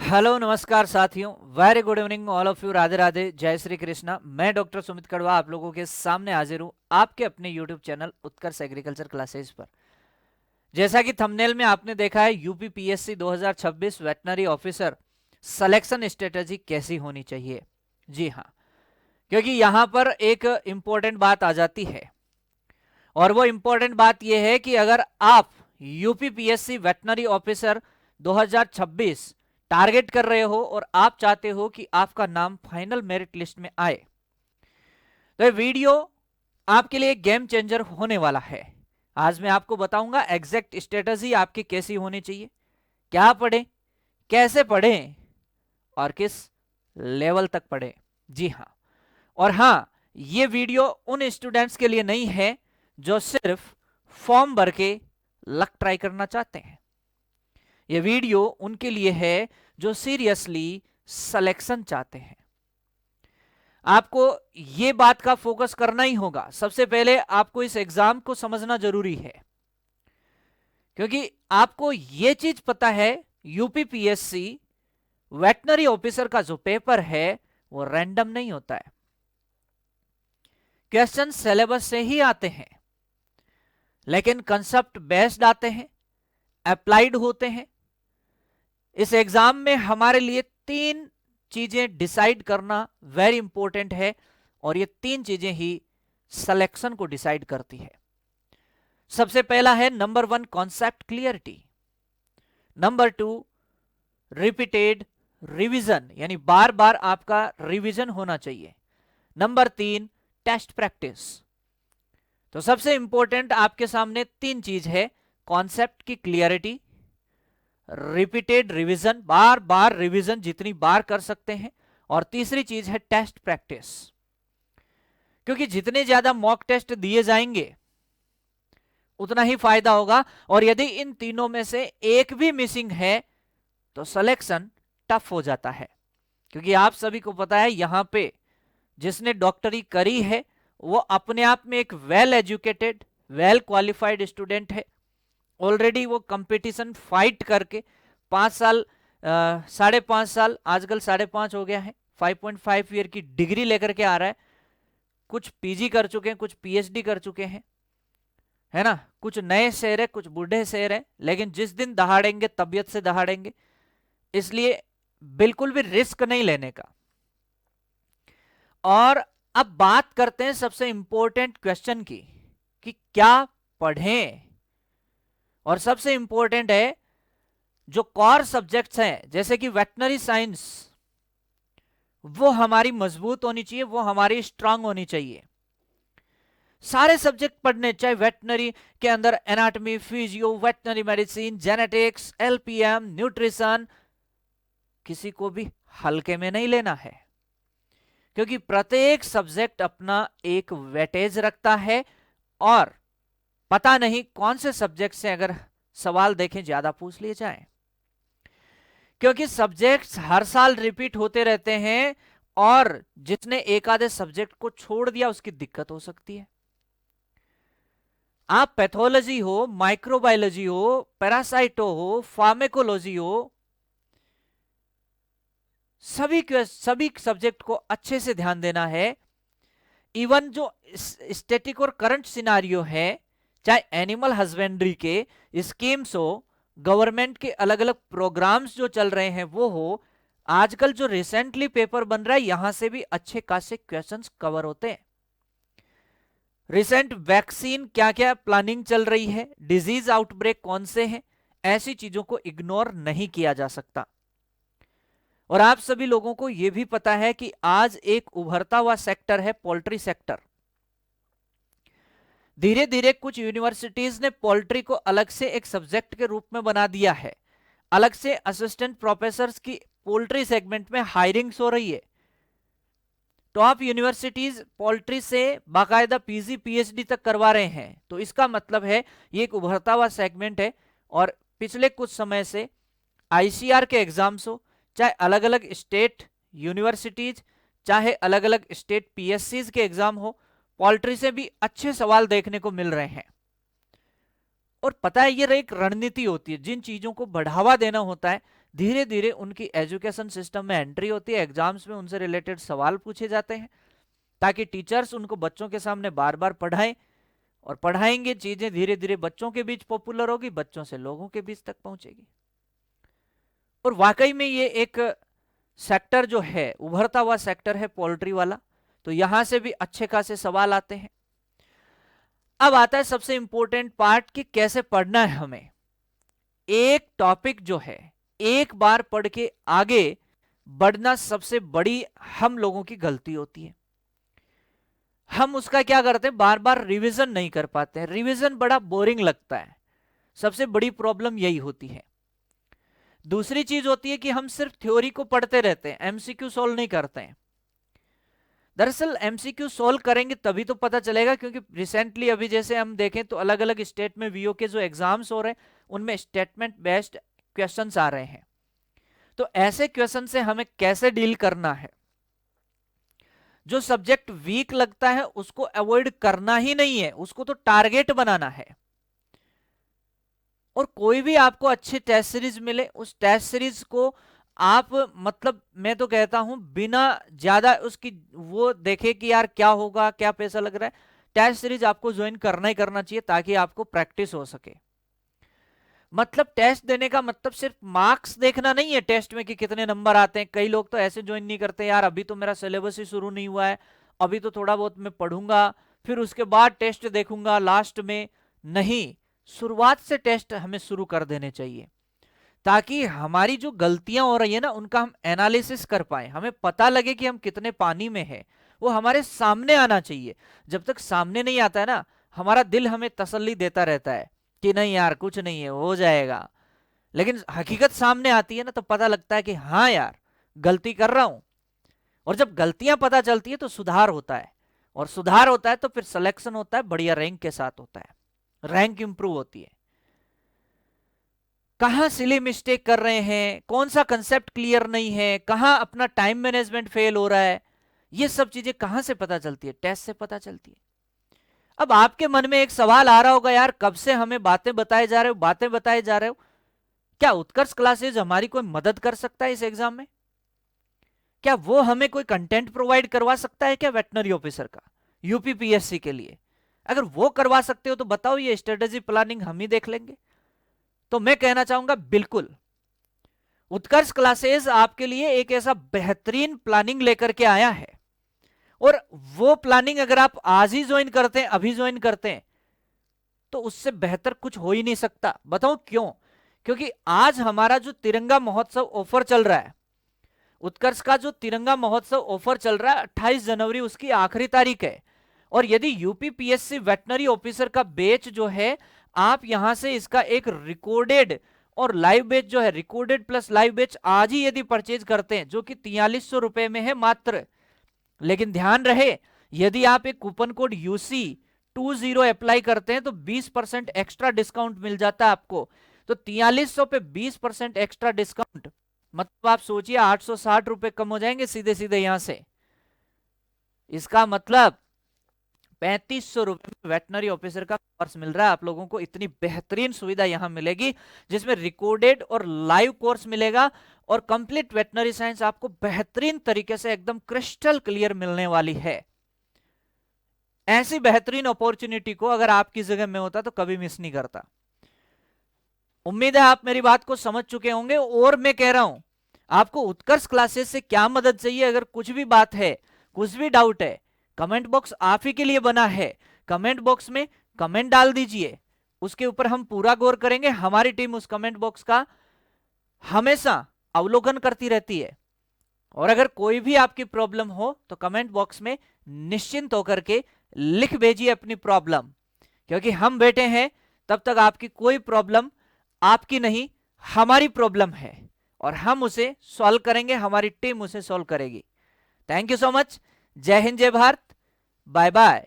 Hello नमस्कार साथियों, very good evening all of you. Radhe Radhe, जय श्री कृष्णा। मैं डॉक्टर सुमित कड़वा आप लोगों के सामने हाजिर हूं आपके अपने यूट्यूब चैनल उत्कर्ष एग्रीकल्चर क्लासेस पर। जैसा कि थंबनेल में आपने देखा है, UP PSC 2026 veterinary officer selection strategy कैसी होनी चाहिए। जी हाँ, क्योंकि यहां पर एक इंपॉर्टेंट बात आ जाती है, और वो इंपॉर्टेंट बात यह है कि अगर आप UP PSC veterinary officer 2026 target कर रहे हो और आप चाहते हो कि आपका नाम फाइनल मेरिट लिस्ट में आए, तो ये वीडियो आपके लिए गेम चेंजर होने वाला है। आज मैं आपको बताऊंगा एग्जैक्ट स्ट्रेटजी आपकी कैसी होनी चाहिए, क्या पढ़ें, कैसे पढ़ें और किस लेवल तक पढ़ें। जी हाँ, और हाँ, ये वीडियो उन स्टूडेंट्स के लिए नहीं है जो सिर्फ फॉर्म भर के लक ट्राई करना चाहते हैं। ये वीडियो उनके लिए है जो सीरियसली सिलेक्शन चाहते हैं। आपको ये बात का फोकस करना ही होगा। सबसे पहले आपको इस एग्जाम को समझना जरूरी है, क्योंकि आपको ये चीज पता है यूपी पीएससी वेटनरी ऑफिसर का जो पेपर है वो रैंडम नहीं होता है। क्वेश्चन सिलेबस से ही आते हैं, लेकिन कंसेप्ट बेस्ड आते हैं, अप्लाइड होते हैं। इस एग्जाम में हमारे लिए तीन चीजें डिसाइड करना वेरी इंपॉर्टेंट है, और ये तीन चीजें ही सिलेक्शन को डिसाइड करती है। सबसे पहला है number 1 concept clarity, number 2 repeated revision, यानी बार बार आपका रिवीजन होना चाहिए, नंबर 3 टेस्ट प्रैक्टिस। तो सबसे इंपॉर्टेंट आपके सामने तीन चीज है, कॉन्सेप्ट की क्लियरिटी, रिपीटेड रिवीजन, बार बार रिवीजन जितनी बार कर सकते हैं, और तीसरी चीज है टेस्ट प्रैक्टिस। क्योंकि जितने ज्यादा मॉक टेस्ट दिए जाएंगे उतना ही फायदा होगा, और यदि इन तीनों में से एक भी मिसिंग है तो सिलेक्शन टफ हो जाता है। क्योंकि आप सभी को पता है यहां पे जिसने डॉक्टरी करी है वो अपने आप में एक well educated well qualified student है। ऑलरेडी वो कंपटीशन फाइट करके 5 साल 5.5 साल, आजकल 5.5 हो गया है, 5.5 ईयर की डिग्री लेकर के आ रहा है। कुछ पीजी कर चुके हैं, कुछ पीएचडी कर चुके हैं, है ना। कुछ नए शेर है, कुछ बूढ़े शेर है, लेकिन जिस दिन दहाड़ेंगे तबीयत से दहाड़ेंगे, इसलिए बिल्कुल भी रिस्क नहीं लेने का। और अब बात करते हैं सबसे इंपॉर्टेंट क्वेश्चन की कि क्या पढ़ें। और सबसे इंपॉर्टेंट है जो कोर सब्जेक्ट्स हैं जैसे कि वेटनरी साइंस, वो हमारी मजबूत होनी चाहिए, वो हमारी स्ट्रांग होनी चाहिए। सारे सब्जेक्ट पढ़ने, चाहे वेटनरी के अंदर anatomy, physio, veterinary medicine, genetics, LPM, nutrition, किसी को भी हल्के में नहीं लेना है, क्योंकि प्रत्येक सब्जेक्ट अपना एक वेटेज रखता है। और पता नहीं कौन से सब्जेक्ट से अगर सवाल देखें ज्यादा पूछ लिए जाएं, क्योंकि सब्जेक्ट्स हर साल रिपीट होते रहते हैं, और जिसने एक आधे सब्जेक्ट को छोड़ दिया उसकी दिक्कत हो सकती है। आप पैथोलॉजी हो, माइक्रोबायोलॉजी हो, पैरासाइटो हो, फार्मेकोलॉजी हो, सभी सब्जेक्ट को अच्छे से ध्यान देना है। इवन जो स्टैटिक और करंट सिनारियो है, चाहे एनिमल हस्बेंड्री के स्कीम्स हो, गवर्नमेंट के अलग अलग प्रोग्राम्स जो चल रहे हैं वो हो, आजकल जो रिसेंटली पेपर बन रहा है यहां से भी अच्छे खासे क्वेश्चंस कवर होते हैं। रिसेंट वैक्सीन क्या क्या प्लानिंग चल रही है, डिजीज आउटब्रेक कौन से हैं, ऐसी चीजों को इग्नोर नहीं किया जा सकता। और आप सभी लोगों को यह भी पता है कि आज एक उभरता हुआ सेक्टर है पोल्ट्री सेक्टर। धीरे धीरे कुछ यूनिवर्सिटीज ने पोल्ट्री को अलग से एक सब्जेक्ट के रूप में बना दिया है, अलग से असिस्टेंट प्रोफेसर की पोल्ट्री सेगमेंट में हायरिंग्स हो रही है। टॉप यूनिवर्सिटीज पोल्ट्री से बाकायदा पीजी पीएचडी तक करवा रहे हैं, तो इसका मतलब है ये एक उभरता हुआ सेगमेंट है। और पिछले कुछ समय से आईसीआर के एग्जाम्स हो, चाहे अलग अलग स्टेट यूनिवर्सिटीज, चाहे अलग अलग स्टेट पीएससीज के एग्जाम हो, पोल्ट्री से भी अच्छे सवाल देखने को मिल रहे हैं। और पता है ये एक रणनीति होती है, जिन चीजों को बढ़ावा देना होता है, धीरे धीरे उनकी एजुकेशन सिस्टम में एंट्री होती है, एग्जाम्स में उनसे रिलेटेड सवाल पूछे जाते हैं, ताकि टीचर्स उनको बच्चों के सामने बार बार पढ़ाएं, और पढ़ाएंगे, चीजें धीरे धीरे बच्चों के बीच पॉपुलर होगी, बच्चों से लोगों के बीच तक पहुंचेगी। और वाकई में ये एक सेक्टर जो है, उभरता हुआ सेक्टर है पोल्ट्री वाला, तो यहां से भी अच्छे खासे सवाल आते हैं। अब आता है सबसे इंपॉर्टेंट पार्ट कि कैसे पढ़ना है हमें। एक टॉपिक जो है एक बार पढ़ के आगे बढ़ना सबसे बड़ी हम लोगों की गलती होती है। हम उसका क्या करते हैं, बार बार रिवीजन नहीं कर पाते हैं, रिवीजन बड़ा बोरिंग लगता है, सबसे बड़ी प्रॉब्लम यही होती है। दूसरी चीज होती है कि हम सिर्फ थ्योरी को पढ़ते रहते हैं, एमसीक्यू सोल्व नहीं करते हैं। दरअसल एमसीक्यू सोल्व करेंगे तभी तो पता चलेगा, क्योंकि रिसेंटली अभी जैसे हम देखें तो अलग अलग स्टेट में वीओ के जो एग्जाम्स हो रहे हैं उनमें स्टेटमेंट बेस्ड क्वेश्चंस आ रहे हैं। तो ऐसे क्वेश्चन से हमें कैसे डील करना है, जो सब्जेक्ट वीक लगता है उसको अवॉइड करना ही नहीं है, उसको तो टारगेट बनाना है। और कोई भी आपको अच्छी टेस्ट सीरीज मिले, उस टेस्ट सीरीज को आप मतलब मैं तो कहता हूं बिना ज्यादा उसकी वो देखे कि यार क्या होगा, क्या पैसा लग रहा है, टेस्ट सीरीज आपको ज्वाइन करना ही करना चाहिए, ताकि आपको प्रैक्टिस हो सके। मतलब टेस्ट देने का मतलब सिर्फ मार्क्स देखना नहीं है टेस्ट में कि कितने नंबर आते हैं। कई लोग तो ऐसे ज्वाइन नहीं करते, यार अभी तो मेरा सिलेबस ही शुरू नहीं हुआ है, अभी तो थोड़ा बहुत मैं पढ़ूंगा फिर उसके बाद टेस्ट देखूंगा लास्ट में। नहीं, शुरुआत से टेस्ट हमें शुरू कर देने चाहिए, ताकि हमारी जो गलतियां हो रही है ना उनका हम एनालिसिस कर पाए, हमें पता लगे कि हम कितने पानी में है, वो हमारे सामने आना चाहिए। जब तक सामने नहीं आता है ना, हमारा दिल हमें तसल्ली देता रहता है कि नहीं यार कुछ नहीं है, हो जाएगा। लेकिन हकीकत सामने आती है ना तो पता लगता है कि हाँ यार गलती कर रहा हूं। और जब गलतियां पता चलती है तो सुधार होता है, और सुधार होता है तो फिर सिलेक्शन होता है, बढ़िया रैंक के साथ होता है, रैंक इंप्रूव होती है। कहां सिली मिस्टेक कर रहे हैं, कौन सा कंसेप्ट क्लियर नहीं है, कहां अपना टाइम मैनेजमेंट फेल हो रहा है, ये सब चीजें कहां से पता चलती है, टेस्ट से पता चलती है। अब आपके मन में एक सवाल आ रहा होगा, यार कब से हमें बातें बताए जा रहे हो, बातें बताए जा रहे हो, क्या उत्कर्ष क्लासेज हमारी कोई मदद कर सकता है इस एग्जाम में? क्या वो हमें कोई कंटेंट प्रोवाइड करवा सकता है क्या वेटनरी ऑफिसर का, यूपीपीएससी के लिए? अगर वो करवा सकते हो तो बताओ, ये स्ट्रेटेजी प्लानिंग हम ही देख लेंगे। तो मैं कहना चाहूंगा बिल्कुल उत्कर्ष क्लासेस आपके लिए एक ऐसा बेहतरीन प्लानिंग लेकर के आया है, और वो प्लानिंग अगर आप आज ही ज्वाइन करते हैं, अभी ज्वाइन करते हैं, तो उससे बेहतर कुछ हो ही नहीं सकता। बताओ क्यों? क्योंकि आज हमारा जो तिरंगा महोत्सव ऑफर चल रहा है, उत्कर्ष का जो तिरंगा महोत्सव ऑफर चल रहा है, 28 जनवरी उसकी आखिरी तारीख है। और यदि यूपीपीएससी वेटनरी ऑफिसर का बैच जो है, आप यहां से इसका एक रिकॉर्डेड और लाइव बैच जो है, रिकॉर्डेड प्लस लाइव बैच आज ही यदि परचेज करते हैं, जो कि 4300 रुपए में है मात्र। लेकिन ध्यान रहे, यदि आप एक कूपन कोड UC20 अप्लाई करते हैं तो 20% एक्स्ट्रा डिस्काउंट मिल जाता है आपको। तो 4300 पे 20% एक्स्ट्रा डिस्काउंट, मतलब आप सोचिए 860 रुपए कम हो जाएंगे सीधे सीधे यहां से। इसका मतलब 3500 रुपए में वेटनरी ऑफिसर का कोर्स मिल रहा है आप लोगों को। इतनी बेहतरीन सुविधा यहां मिलेगी, जिसमें रिकॉर्डेड और लाइव कोर्स मिलेगा, और कंप्लीट वेटनरी साइंस आपको बेहतरीन तरीके से एकदम क्रिस्टल क्लियर मिलने वाली है। ऐसी बेहतरीन अपॉर्चुनिटी को अगर आपकी जगह में होता तो कभी मिस नहीं करता। उम्मीद है आप मेरी बात को समझ चुके होंगे। और मैं कह रहा हूं, आपको उत्कर्ष क्लासेस से क्या मदद चाहिए, अगर कुछ भी बात है, कुछ भी डाउट है, कमेंट बॉक्स आप ही के लिए बना है। कमेंट बॉक्स में कमेंट डाल दीजिए, उसके ऊपर हम पूरा गौर करेंगे। हमारी टीम उस कमेंट बॉक्स का हमेशा अवलोकन करती रहती है। और अगर कोई भी आपकी प्रॉब्लम हो तो कमेंट बॉक्स में निश्चिंत होकर के लिख भेजिए अपनी प्रॉब्लम, क्योंकि हम बैठे हैं तब तक आपकी कोई प्रॉब्लम आपकी नहीं, हमारी प्रॉब्लम है, और हम उसे सॉल्व करेंगे, हमारी टीम उसे सॉल्व करेगी। Thank you so much. जय हिंद, जय भारत, बाय बाय।